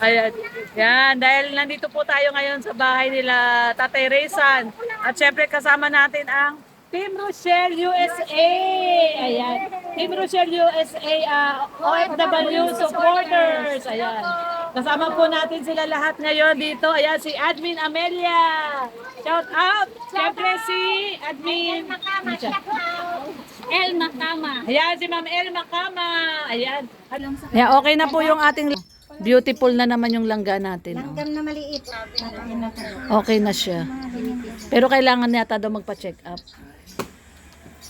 Ayan. Yan, dahil nandito po tayo ngayon sa bahay nila Tatay Raysan. At syempre kasama natin ang Team Rochelle USA. Ayan. Team Rochelle USA, OFW supporters. Ayan. Kasama po natin sila lahat ngayon dito. Ayan, si Admin Amelia. Shout out. Syempre si Admin El Makama. Ayan, si Ma'am El Makama. Ayan. Yeah, okay na po yung ating beautiful na naman yung langga natin. Oh. Langgam na maliit. Okay na siya. Pero kailangan yata daw magpa-check up.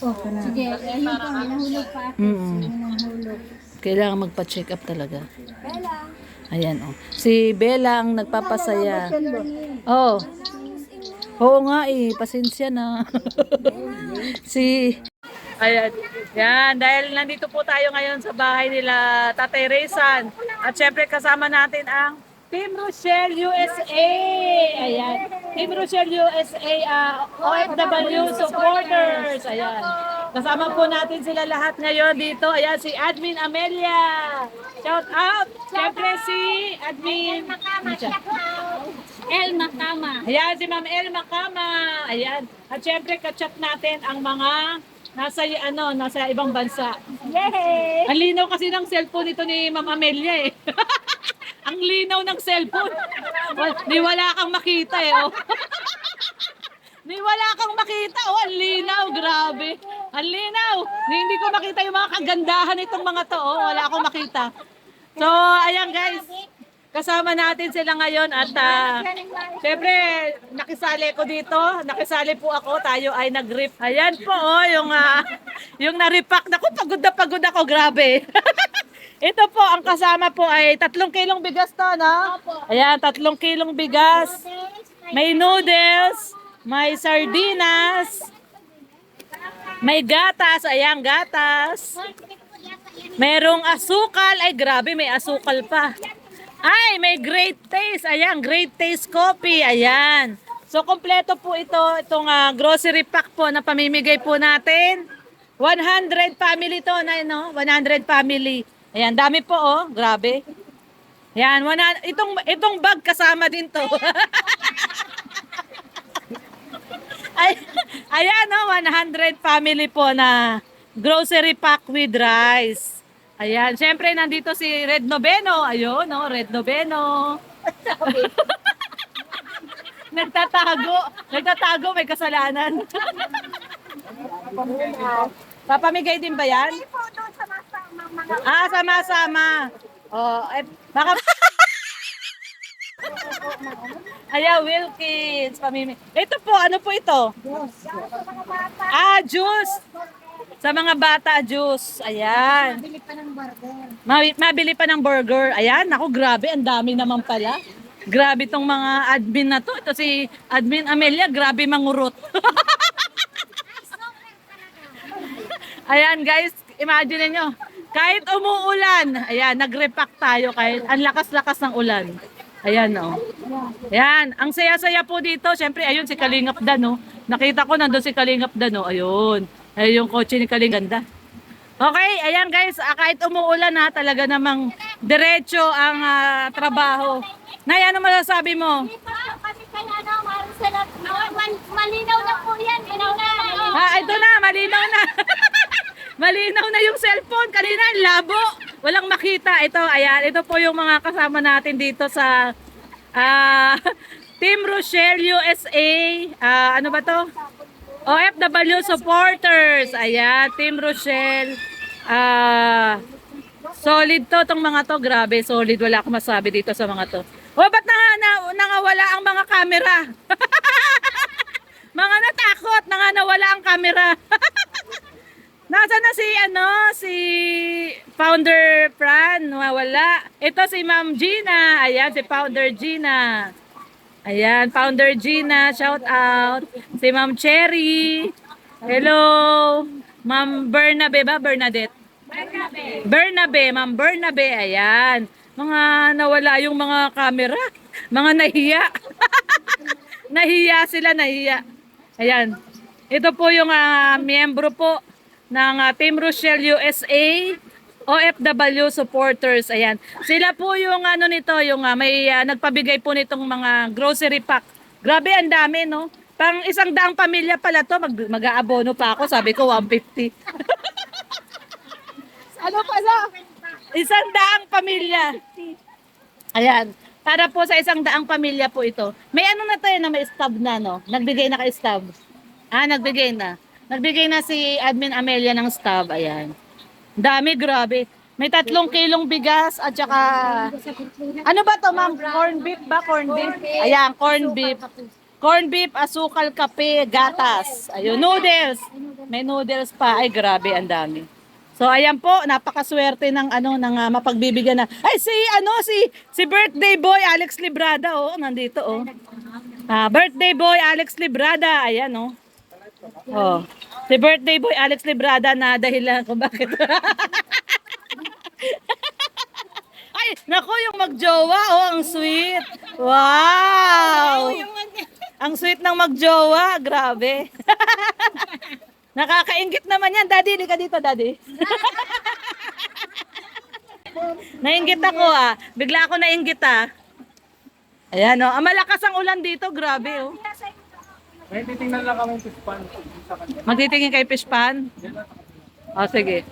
Sige, ayun pa, may nahulog pa ako. Nahulog. Kailangan magpa-check up talaga. Bella. Ayan, oh. Si Bella ang nagpapasaya. Oh. Oo nga eh, pasensya na. Si Ayan. Yan, dahil nandito po tayo ngayon sa bahay nila Tatay Raysan. At syempre kasama natin ang Team Rochelle USA. Ayan. Team Rochelle USA, OFW supporters. Ayan. Kasama po natin sila lahat ngayon dito. Ayan, si Admin Amelia. Shout out. Syempre si Admin El Makama. Ayan, si Ma'am El Makama. Ayan. At syempre kachat natin ang mga nasa ibang bansa. Yay! Ang linaw kasi ng cellphone ito ni Ma'am Amelia eh. Ang linaw ng cellphone. Di wala kang makita eh. Oh. Di wala kang makita. Oh, ang linaw. Grabe. Ang linaw. Hindi ko makita yung mga kagandahan nitong mga to. Oh, wala akong makita. So, ayan guys. Kasama natin sila ngayon at syempre nakisali ko dito, nakisali po ako, tayo ay nag-rip. Ayan po oh, yung na-repack. Naku, pagod ako, grabe. Ito po, ang kasama po ay 3 kilong bigas to, no? Ayan, 3 kilong bigas. May noodles, may sardinas, may gatas, ayan, gatas. Merong asukal, ay grabe, may asukal pa. Ay, may Great Taste. Ayan, Great Taste Coffee. Ayan. So, kompleto po itong grocery pack po na pamimigay po natin. 100 family to na, no? 100 family. Ayan, dami po, oh. Grabe. Ayan, itong bag kasama din to. Ay, ayan, no? 100 family po na grocery pack with rice. Ayan, syempre nandito si Red Noveno. Ayun, no, Red Noveno. Nagtatago, may kasalanan. Papamigay din ba yan? Ah, sama-sama. Oh, baka Ayan, Wilkins, pamimigay. Ito po, ano po ito? Ah, juice. Sa mga bata, juice. Ayan. Mabili pa ng burger. Mabili pa ng burger. Ayan, ako grabe, ang dami naman pala. Grabe tong mga admin na to. Ito si Admin Amelia, grabe mangurot. Ayan guys, imagine nyo. Kahit umuulan, ayan, nag-repack tayo kahit ang lakas-lakas ng ulan. Ayan, oh. Ayan, ang saya-saya po dito. Siyempre, ayun si Kalingap Dan, oh. Nakita ko nandun si Kalingap Dan, oh. Ayun. Ayun yung kotse ni Kalingap. Ganda. Okay, ayan guys, kahit umuulan ha, talaga namang diretso ang trabaho. Nay, ano masasabi mo? Kasi kaya malinaw na po yan. Ito na, malinaw na. Malinaw na yung cellphone. Kanina, ang labo. Walang makita. Ito, ayan, ito po yung mga kasama natin dito sa Team Rochelle USA. Ano ba to? OFW supporters. Ayan, Team Rochelle. Solid to, tong mga to. Grabe, solid. Wala akong masabi dito sa mga to. O, ba't nangawala ang mga camera? Mga natakot, nawala ang camera. Nasaan na si Founder Fran? Nawala. Ito si Ma'am Gina. Ayan, si Founder Gina. Ayan, Founder Gina, shout out. Si Ma'am Cherry. Hello. Ma'am Bernabe ba? Bernadette? Bernabe, Ma'am Bernabe. Ayan. Mga nawala yung mga camera. Mga nahiya. Nahiya sila, nahiya. Ayan. Ito po yung miyembro po ng Team Rochelle USA. OFW supporters, ayan. Sila po yung ano nito, yung may nagpabigay po nitong mga grocery pack. Grabe, ang dami, no? Pang 100 pamilya pala to, mag-aabono pa ako, sabi ko 150. Ano pala? 100 pamilya. Ayan. Para po sa 100 pamilya po ito. May ano na tayo na may stub na, no? Nagbigay na kay stub. Nagbigay na. Nagbigay na si Admin Amelia ng stub, ayan. Dami, grabe. May 3 kilong bigas at saka ano ba to, ma'am? Corn beef ba? Corn beef? Ayan, corn beef. Corn beef, asukal, kape, gatas. Ayun, noodles. May noodles pa. Ay, grabe, ang dami. So ayan po, napakaswerte ng mapagbibigyan na. Ay si birthday boy Alex Librada, oh, nandito oh. Birthday boy Alex Librada, ayan oh. Oh. Si birthday boy Alex Librada na dahilan kung bakit. Ay, naku, yung magjowa, oh, ang sweet. Wow! Ang sweet ng magjowa, grabe. Nakakaingit naman yan. Daddy, di ka dito, daddy. Nainggit ako Bigla ako nainggit Ayan malakas ang ulan dito, grabe oh. May titingnan lang kami fish pan. Magtitingin kay fish pan? Sige.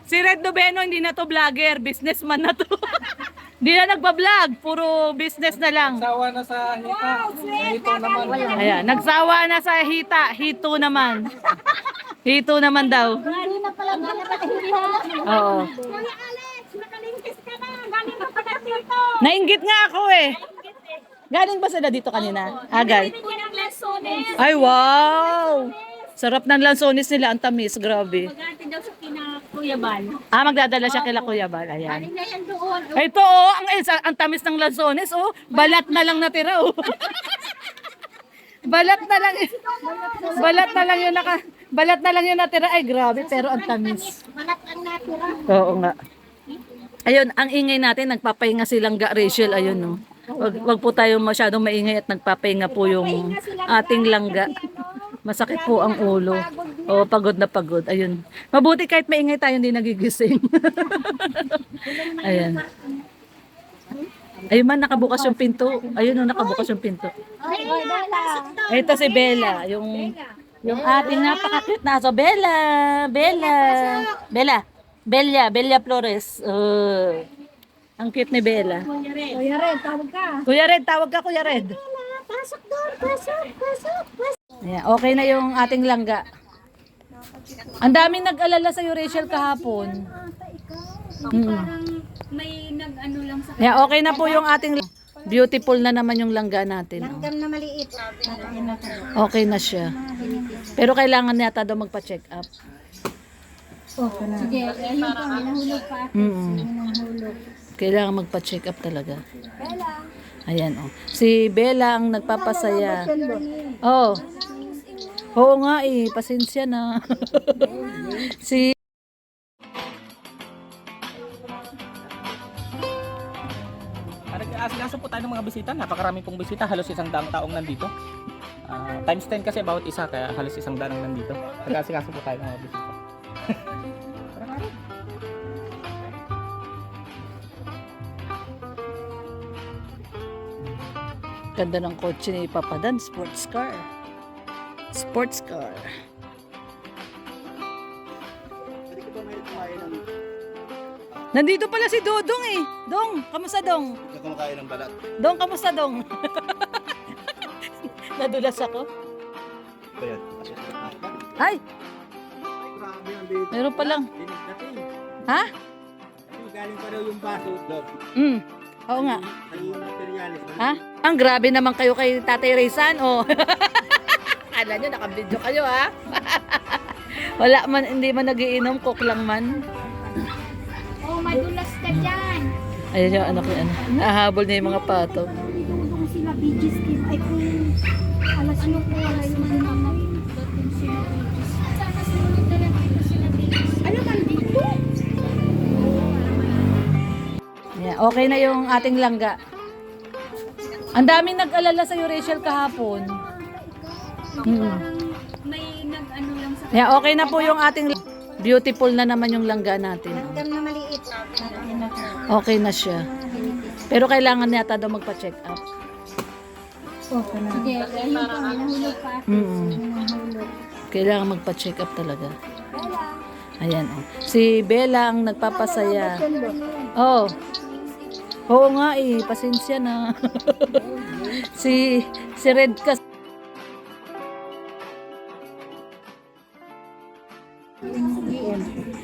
Si Red Noveno hindi na to vlogger, businessman na to. Hindi na nagba-vlog, puro business na lang. Sawa na sa hita. Hito naman. Ayan, nagsawa na sa hita, hito naman. Hito naman daw. Hindi na pala nakakahiya. Oo. Kuya Alex, nakalingkis ka na. Galing ka pa dito. Nainggit nga ako Galing ba sila dito kanina? Agal. Bigyan ng lesones. Ay, wow! Sarap ng lansones nila, ang tamis, grabe. Magati daw sa Kuya Bal. Magdadala siya kila Kuya Bal, ayan. Galing na yan doon. Ito ang tamis ng lansones, balat na lang natira, Balat na lang. Balat na lang yung natira. Ay, grabe, pero ang tamis. Balat ang natira. Oo nga. Ayun, ang ingay natin, nagpapahinga silang Rachel, ayun, no. Wag po tayo masyadong maingay at nagpapahinga po yung ating langga. Masakit po ang ulo. Pagod na pagod. Ayun. Mabuti kahit maingay tayo hindi nagigising. Ayan. Ayun man, nakabukas yung pinto. Ayun, nakabukas yung pinto. Ay, Bella. Ito si Bella, yung ating napaka-cute na aso. Bella Flores. Ang cute ni Bella. Kuya Red, tawag ka. Kuya Red, tawag ka, Kuya Red. Pasok doon, pasok. Ayan, okay na yung ating langga. Ang daming nag-alala sa Rachel kahapon. Parang may nag-ano lang sa Ayan, okay na po yung ating beautiful na naman yung langga natin. langgam na maliit. Okay na siya. Pero kailangan yata daw magpa-check up. Sige, ayun pa, nahulog pa. Nahulog. Kailangan magpa-check up talaga. Bella. Ayan Si Bella ang nagpapasaya. Oo nga pasensya na. Si Nag-aasikaso po tayo ng mga bisita. Napakarami pong bisita. Halos 100 taong nandito. Times 10 kasi bawat isa. Kaya halos 100 ang nandito. Nag-aasikaso po tayo ng mga bisita. ganda ng kotse ni Papa Dan, sports car. Sports car. Nandito pala si Dodong Dong, kamusta Dong? Hindi kumakain ng balat. Dong, kamusta Dong? Nadulas ako. Ba yan? Ay, Grabe ang bait. meron pa lang. Dating. Ha? Galing pa daw yung baso. Oo nga. Ay, yung materialis. Ha? Ang grabe naman kayo kay Tatay Raysan, Kala nyo, nakabidyo kayo, Wala man, hindi man nagiinom, cook lang man. May dulas ka dyan. Ayun yung anak niya, nahahabol niya yung mga pato. Kung sila BG's Kim, ay kung alas ano po, alas mga dating sila BG's. Sana sunod na lang dito sila BG's. Ano man dito? Yeah, okay na yung ating langga. Ang daming nag-alala sa Rachel kahapon. Parang may nag-ano lang sa Yeah, okay na po yung ating Beautiful na naman yung langga natin. Langgam na maliit. Okay na siya. Pero kailangan yata daw magpa-check up. Sige, ayun po, may nahulog pa. Mm. Nahulog. Kailangan magpa-check up talaga. Ayan, oh. Si Bella ang nagpapasaya. Oh. Oo nga eh, pasensya na. si Red kasi.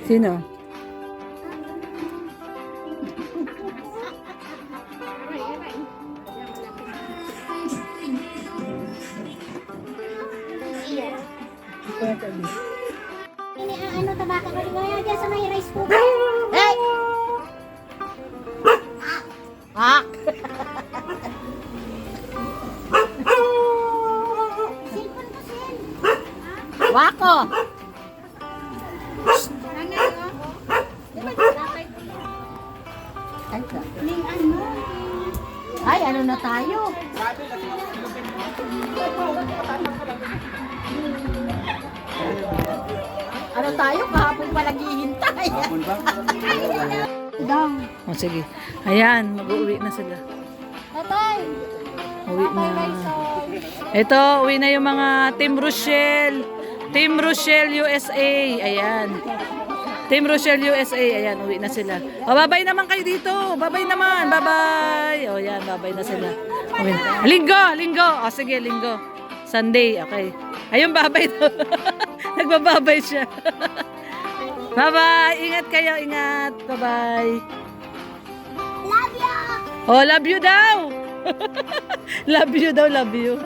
Sino? Ini ano tabaka ko ngayon dyan sa may rice cooker. Hey! Ah! Cellphone ko sin. Wako! Ning ano? Ay, ano na tayo? Ano tayo? Kahapon pa naghihintay. Dong. O sige. Ayan, mag-uwi na sila. Tatay. Uwi na. Ito, uwi na yung mga Team Rochelle. Team Rochelle USA. Ayan. Team Rochelle USA. Ayan, uwi na sila. O, babay naman kayo dito. Babay naman. Babay. O, yan. Babay na sila. Uwi na. Linggo. Linggo. O, sige, linggo. Sunday. Okay. Ayun, babay daw. Nagbababay siya. Bye-bye. Ingat kayo. Ingat. Bye-bye. Love you. Oh, love you daw. Love you daw, love you.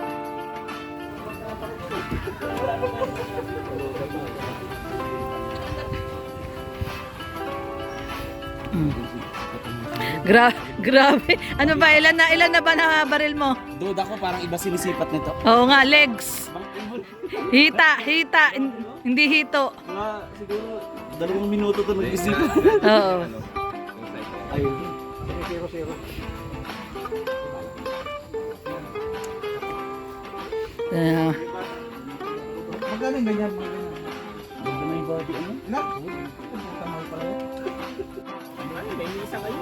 Grabe. Ano ba, ilan na ba na baril mo? Duda ko parang iba sinisipat nito. Oo nga, legs. Hita. Hindi hito. Mga siguro 2 minuto to nag-isip. Oo. Ayun. Magaling ganyan. Ganda na yung body, ano? Ilan? Tama pala. May isa kayo.